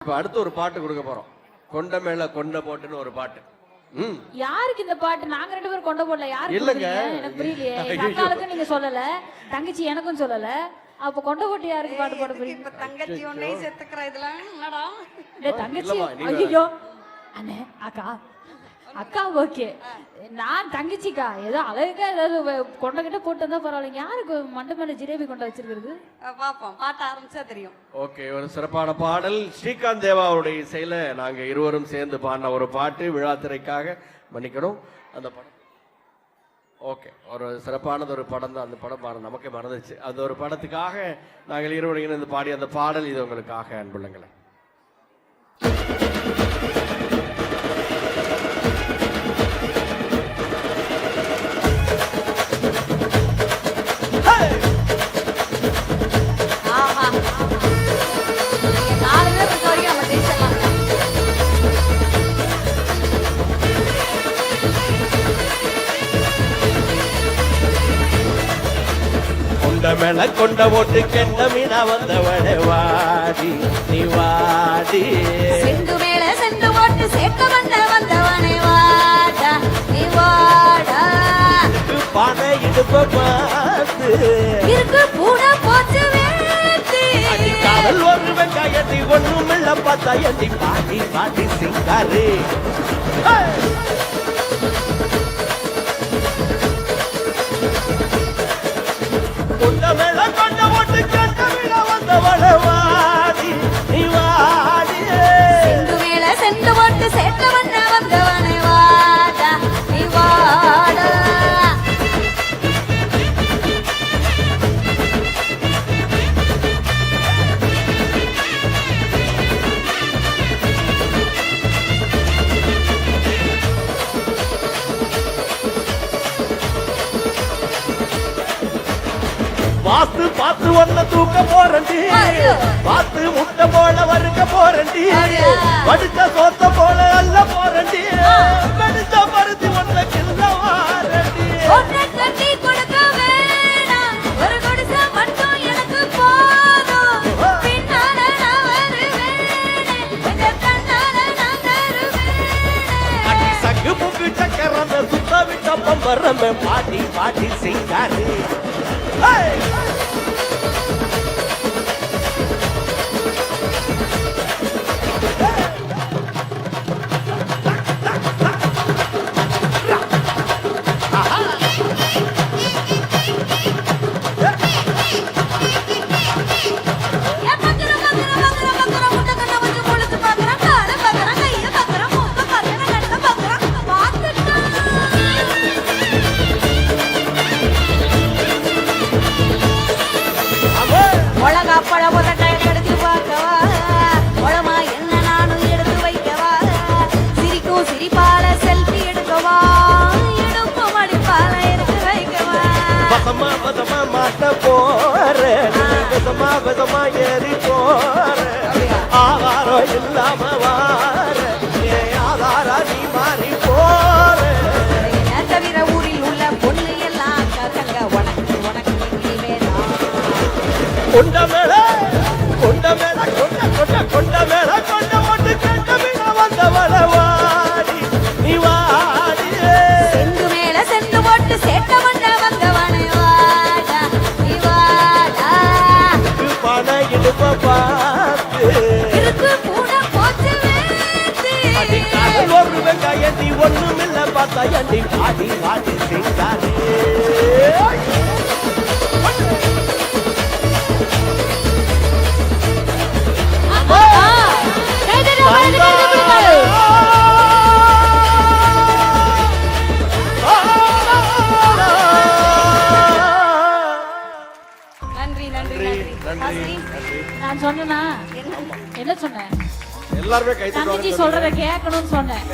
இப்ப அடுத்து ஒரு பாட்டு கொடுக்க போறோம். கொண்ட மேல கொண்ட போட்டுன்னு ஒரு பாட்டு. யாருக்கு இந்த பாட்டு? நாங்க ரெண்டு பேரும் கொண்ட போடல. யாருக்கு இல்லங்க, எனக்கு புரியலையே. அக்காளுக்கு நீங்க சொல்லல, தங்கச்சி எனக்கும் சொல்லல. அப்ப கொண்ட போட்டு யாருக்கு பாட்டு போட போறீங்க? இப்ப தங்கச்சி ஒண்ணே செத்துக்கற இதெல்லாம் என்னடா? டேய் தங்கச்சி, ஐயோ அண்ணே அக்கா அக்கா ஓகே. நான் தங்கச்சிக்கா ஏதோ அழகா ஏதாவது கொண்டகிட்ட போட்டு வந்தா பரவாயில்ல. யாருக்கு மண்டை மேல ஜிலேபி கொண்ட வச்சிருக்கிறது? பாப்போம், பாட்ட ஆரம்பிச்சா தெரியும். ஓகே, ஒரு சிறப்பான பாடல். ஸ்ரீகாந்த் தேவா அவருடைய இசையில நாங்க இருவரும் சேர்ந்து பாடின ஒரு பாட்டு. விழா திரைக்காக மன்னிக்கணும் அந்த படம். ஓகே, ஒரு சிறப்பானது ஒரு படம் தான். அந்த படம் பாடம் நமக்கே மறந்துச்சு. அந்த ஒரு படத்துக்காக நாங்கள் இருவரும் இணைந்து பாடிய அந்த பாடல் இது உங்களுக்காக அன்புள்ளங்களே. கொண்ட மேல கொண்ட போட்டு கெண்ட மீனா வந்தவளே வாடி நீ வாடி. செண்டு மேல செண்டு போட்டு சேர்க்க வந்தவனே வாடா நீ வாடா. பானை இடுப்ப பார்த்து இருக்கு பூட போச்சு வேட்டி. காதல் ஒரு வெங்காயத்தி ஒண்ணும் இல்ல பார்த்தா எட்டி பாடி பாடி சிங்காரி. கொண்ட மேல கொண்ட போட்டு கெண்ட மீனா வந்தவளே வாடி நீ வாடி. செண்டு மேல செண்டு போட்டு சேர்க்க வந்தவனே வாடா நீ வாடா. பார்த்து பார்த்து ஒன்ன தூக்க போறண்டி, பார்த்து முட்டை போல வறுக்க போறண்டி, வடுக்க சோத்த போல அல்ல போறண்டி, மெடிச்ச பருத்தி ஒன்ன கிள்ள வாரண்டி. ஒன்ன கட்டி கொடுக்க வேணாம், ஒரு குடிசை மட்டும் எனக்கு போதும். பின்னால நான் வருவேனே, எங்க கண்ணால நான் தருவேனே. அடி சங்கு முக்கு சக்கரமே சுத்த விட்ட பம்பரமே பாடி பாடி சிங்காரி. விதமா ஏறி போற ஆதாரம் இல்லாம வார ஆதாரா நீ மாறி போற. தவிர ஊரில் உள்ள பொண்ணு எல்லாம் கசங்க உனக்கு உனக்கு கொண்ட மேல கொண்ட மேல கொண்ட கொண்ட கொண்ட மேல கொண்ட போட்டு கண்ட மீன வந்தவள வாடி நீ வாடி. செண்டு மேல செண்டு போட்டு சேர்க்க வந்தவனே வாடா நீ வாடா. பனை இடுப்ப பார்த்து இருக்கு பூட போச்சு வேட்டி. காதல் ஒரு வெங்காயத்தி ஒண்ணும் இல்ல பார்த்தா எட்டி பாடி பாடி சிங்காரி. நன்றி நன்றி நன்றி. நான் சொன்னேனா? என்ன சொன்னேன்? எல்லாருமே கை தங்கச்சி சொல்றத கேட்கணும்னு சொன்னேன்.